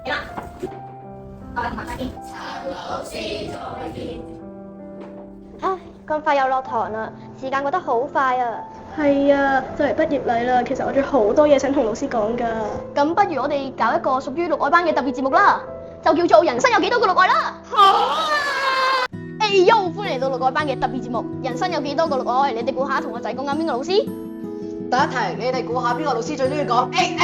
點啊？我哋同學再見。陳老師再見。唉，咁快又落堂啦，時間過得好快啊！係啊，就嚟畢業禮啦，其實我仲有好多嘢想同老師講㗎。咁不如我哋搞一個屬於六愛班嘅特別節目啦，就叫做人生有幾多個六愛啦！好啊！哎喲，歡迎嚟到六愛班嘅特別節目，人生有幾多個六愛？你哋估下，同我仔講緊邊個老師？第一題，你哋估下邊個老師最中意講 A，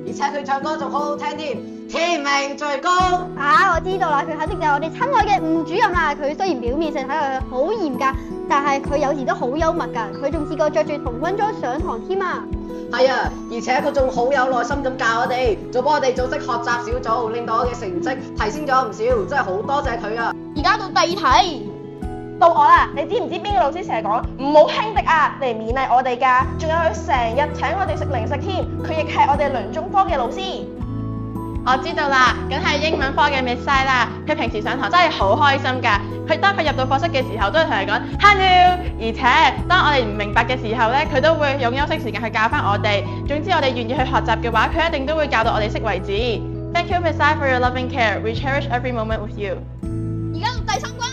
而且佢唱歌仲好好聽添，天命最高。啊，我知道啦，佢肯定就係我哋親愛嘅吳主任啦。佢雖然表面上睇落去好嚴格，但係佢有時都好幽默㗎。佢仲試過着住童軍裝上堂添啊！係啊，而且佢仲好有耐心咁教我哋，仲幫我哋組織學習小組，令到我嘅成績提升咗唔少，真係好多謝佢啊！而家到第二題。到我啦，你知唔知邊個老師成日講唔好輕敵啊嚟勉勵我哋㗎？仲有佢成日請我哋食零食添，佢亦係我哋倫中科嘅老師。我知道啦，梗係英文科嘅 Miss Sai 啦。佢平時上堂真係好開心㗎。當佢入到課室嘅時候，都會同你講 Hello， 而且當我哋唔明白嘅時候咧，佢都會用休息時間去教翻我哋。總之我哋願意去學習嘅話，佢一定都會教到我哋識為止。Thank you Miss Sai for your loving care. We cherish every moment with you。而家到第三關。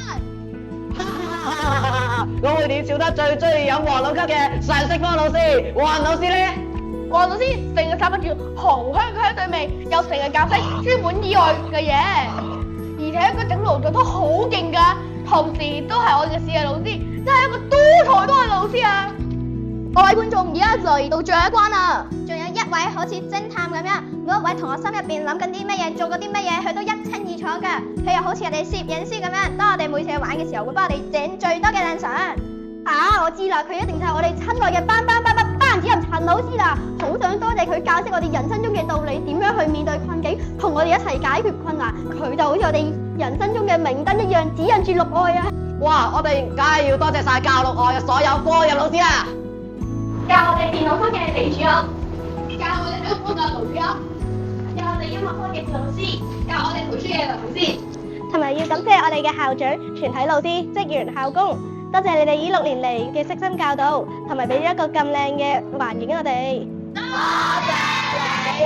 我會點笑得最中意有黃老級嘅常識科老師，黃老師咧？黃老師成日插得叫紅香香對味，又成日教識專門以外嘅嘢，而且佢整勞作都好勁㗎，同時都係我哋嘅視藝老師，真係一個多才多藝老師啊！各位觀眾，而家就嚟到最後一關啦！仲有一位好似偵探咁樣，每一位同學心入邊諗緊啲乜嘢，做過啲乜嘢，佢都一清二楚㗎。佢又好似我哋攝影師咁樣，當我哋每次去玩嘅時候，會幫我哋整最多嘅靚相。啊，我知啦，佢一定就係我哋親愛嘅班主任陳老師啦！好想多謝佢教識我哋人生中嘅道理，點樣去面對困境，同我哋一齊解決困難。佢就好似我哋人生中嘅明燈一樣，指引住六愛啊！哇，我哋梗係要多謝晒教六愛嘅所有科任老師啦！教我哋電腦科嘅李主任，教我哋體育科嘅盧主任，教我哋音樂科嘅老師，教我哋圖書嘅梁老師，同埋要感謝我哋嘅校長、全體老師、職員、校工，多謝你哋呢6年嚟嘅悉心教導，同埋俾咗一個咁靚嘅環境我哋。多謝你哋。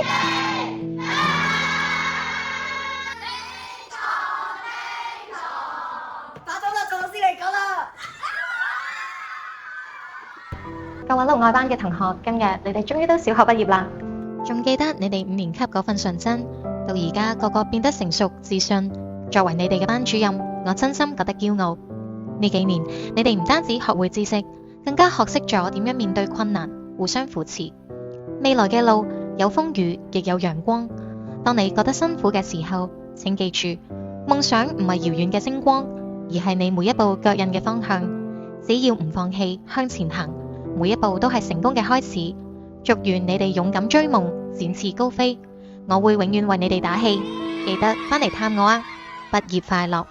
打咗啦，陳老師嚟講啦！各位六愛班嘅同學，今日你哋終於都小學畢業啦。仲記得你哋5年級嗰份純真，到而家個個變得成熟自信。作為你哋嘅班主任，我真心覺得驕傲。呢幾年，你哋唔單止學會知識，更加學識咗點樣面對困難，互相扶持。未來嘅路有風雨，亦有陽光。當你覺得辛苦嘅時候，請記住，夢想唔係遙遠嘅星光，而係你每一步腳印嘅方向。只要唔放棄，向前行，每一步都係成功嘅開始。祝願你哋勇敢追夢，展翅高飛。我會永遠為你哋打氣，記得返嚟探我啊！畢業快樂！